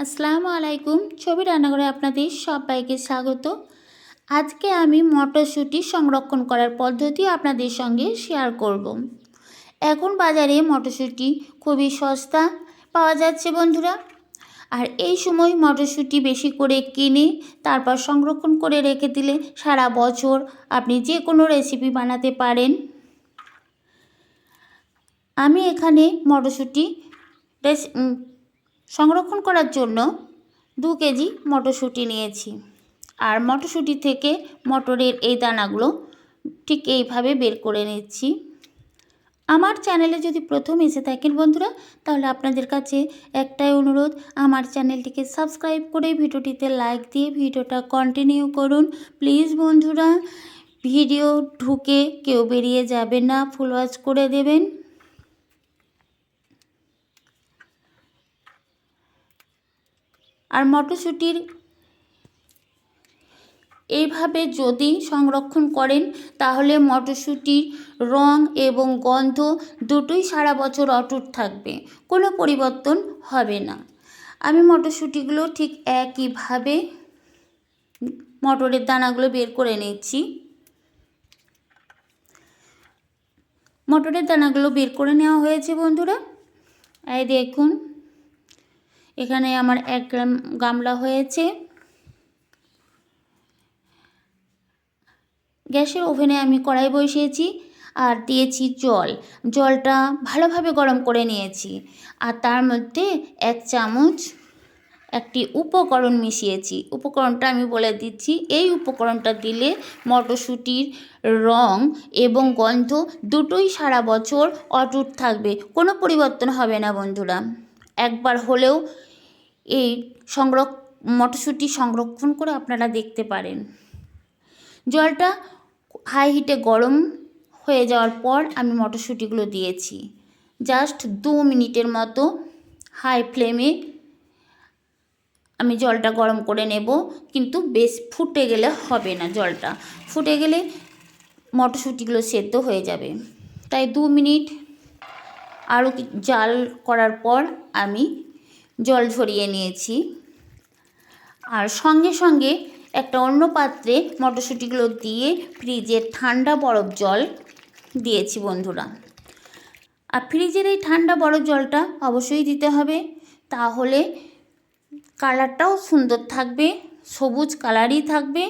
আসসালামু আলাইকুম। ছবি রান্নাঘরে আপনাদের সবাইকে স্বাগত। আজকে আমি মটরশুঁটি সংরক্ষণ করার পদ্ধতি আপনাদের সঙ্গে শেয়ার করব। এখন বাজারে মটরশুঁটি খুবই সস্তা পাওয়া যাচ্ছে বন্ধুরা। আর এই সময় মটরশুঁটি বেশি করে কিনে তারপর সংরক্ষণ করে রেখে দিলে সারা বছর আপনি যে কোনো রেসিপি বানাতে পারেন। আমি এখানে মটরশুঁটি সংরক্ষণ করার জন্য 2 কেজি মটরশুঁটি নিয়েছি। আর মটরশুঁটি থেকে মটরের এই দানাগুলো ঠিক এইভাবে বের করে নিচ্ছি। আমার চ্যানেলে যদি প্রথম এসে থাকেন বন্ধুরা, তাহলে আপনাদের কাছে একটাই অনুরোধ, আমার চ্যানেলটিকে সাবস্ক্রাইব করে ভিডিওটিতে লাইক দিয়ে ভিডিওটা কন্টিনিউ করুন প্লিজ বন্ধুরা। ভিডিও ঢুকে কেউ বেরিয়ে যাবেন না, ফুল ওয়াচ করে দেবেন। আর মটরশুঁটির এইভাবে যদি সংরক্ষণ করেন তাহলে মটরশুঁটির রং এবং গন্ধ দুটোই সারা বছর অটুট থাকবে, কোনো পরিবর্তন হবে না। আমি মটরশুঁটিগুলো ঠিক একইভাবে মটরের দানাগুলো বের করে নিচ্ছি। মটরের দানাগুলো বের করে নেওয়া হয়েছে বন্ধুরা। এই দেখুন, এখানে আমার 1 গামলা হয়েছে। গ্যাসের ওভেনে আমি কড়াই বসিয়েছি আর দিয়েছি জল। জলটা ভালোভাবে গরম করে নিয়েছি আর তার মধ্যে 1 চামচ একটি উপকরণ মিশিয়েছি। উপকরণটা আমি বলে দিচ্ছি। এই উপকরণটা দিলে মটরশুঁটির রং এবং গন্ধ দুটোই সারা বছর অটুট থাকবে, কোনো পরিবর্তন হবে না বন্ধুরা। একবার হলেও এই মটরশুঁটি সংরক্ষণ করে আপনারা দেখতে পারেন। জলটা হাই হিটে গরম হয়ে যাওয়ার পর আমি মটরশুঁটিগুলো দিয়েছি। জাস্ট 2 মিনিটের মতো হাই ফ্লেমে আমি জলটা গরম করে নেব, কিন্তু বেশ ফুটে গেলে হবে না। জলটা ফুটে গেলে মটরশুঁটিগুলো সেদ্ধ হয়ে যাবে। তাই 2 মিনিট আরও জাল করার পর আমি জল ঝরিয়ে নিয়েছি। আর সঙ্গে সঙ্গে একটা অন্য পাত্রে মটরশুঁটিগুলো দিয়ে ফ্রিজের ঠান্ডা বরফ জল দিয়েছি বন্ধুরা। আর ফ্রিজের এই ঠান্ডা বরফ জলটা অবশ্যই দিতে হবে, তাহলে কালারটাও সুন্দর থাকবে, সবুজ কালারই থাকবে,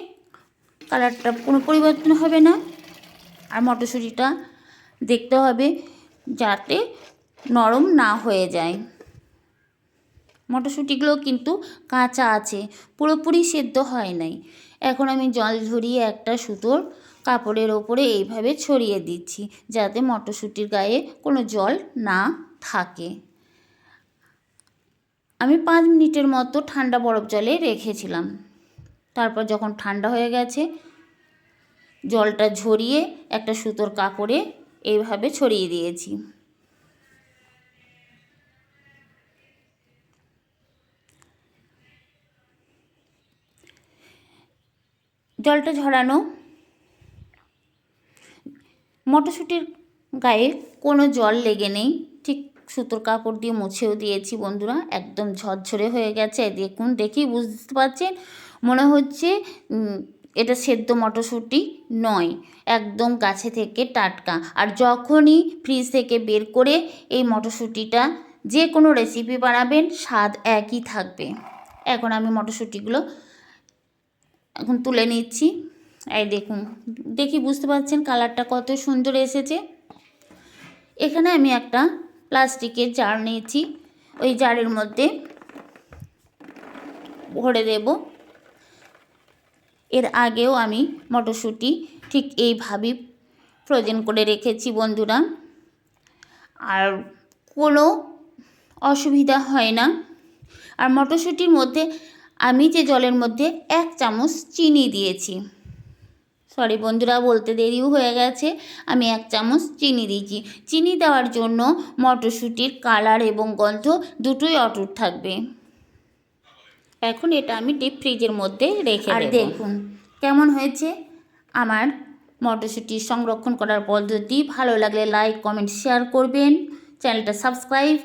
কালারটা কোনো পরিবর্তন হবে না। আর মটরশুঁটিটা দেখতে হবে যাতে নরম না হয়ে যায়। মটরশুঁটিগুলো কিন্তু কাঁচা আছে, পুরোপুরি সেদ্ধ হয় নাই। এখন আমি জল ঝরিয়ে একটা সুতোর কাপড়ের ওপরে এইভাবে ছড়িয়ে দিচ্ছি, যাতে মটরশুঁটির গায়ে কোনো জল না থাকে। আমি 5 মিনিটের মতো ঠান্ডা বরফ জলে রেখেছিলাম। তারপর যখন ঠান্ডা হয়ে গেছে, জলটা ঝরিয়ে একটা সুতোর কাপড়ে এইভাবে ছড়িয়ে দিয়েছি। জলটা ঝরানো, মটরশুঁটির গায়ে কোনো জল লেগে নেই, ঠিক সুতোর কাপড় দিয়ে মুছেও দিয়েছি বন্ধুরা। একদম ঝরঝরে হয়ে গেছে, দেখুন, দেখেই বুঝতে পারছেন মনে হচ্ছে এটা সেদ্ধ মটরশুঁটি নয়, একদম গাছে থেকে টাটকা। আর যখনই ফ্রিজ থেকে বের করে এই মটরশুঁটিটা যে কোনো রেসিপি বানাবেন, স্বাদ একই থাকবে। এখন আমি মটরশুঁটিগুলো এখন তুলে নিচ্ছি। এই দেখুন, দেখি বুঝতে পারছেন কালারটা কত সুন্দর এসেছে। এখানে আমি একটা প্লাস্টিকের জার নিয়েছি, ওই জারের মধ্যে ভরে দেব। এর আগেও আমি মটরশুঁটি ঠিক এইভাবেই ফ্রোজেন করে রেখেছি বন্ধুরা, আর কোনো অসুবিধা হয় না। আর মটরশুঁটির মধ্যে আমি যে জলের মধ্যে 1 চামচ চিনি দিয়েছি, সরি বন্ধুরা বলতে দেরিও হয়ে গেছে, আমি 1 চামচ চিনি দিয়েছি। চিনি দেওয়ার জন্য মটরশুঁটির কালার এবং গন্ধ দুটোই অটুট থাকবে। এখন এটা আমি ডিপ ফ্রিজের মধ্যে রেখে দেব। আর দেখুন কেমন হয়েছে আমার মটরশুঁটি সংরক্ষণ করার পদ্ধতি। ভালো লাগলে লাইক, কমেন্ট, শেয়ার করবেন, চ্যানেলটা সাবস্ক্রাইব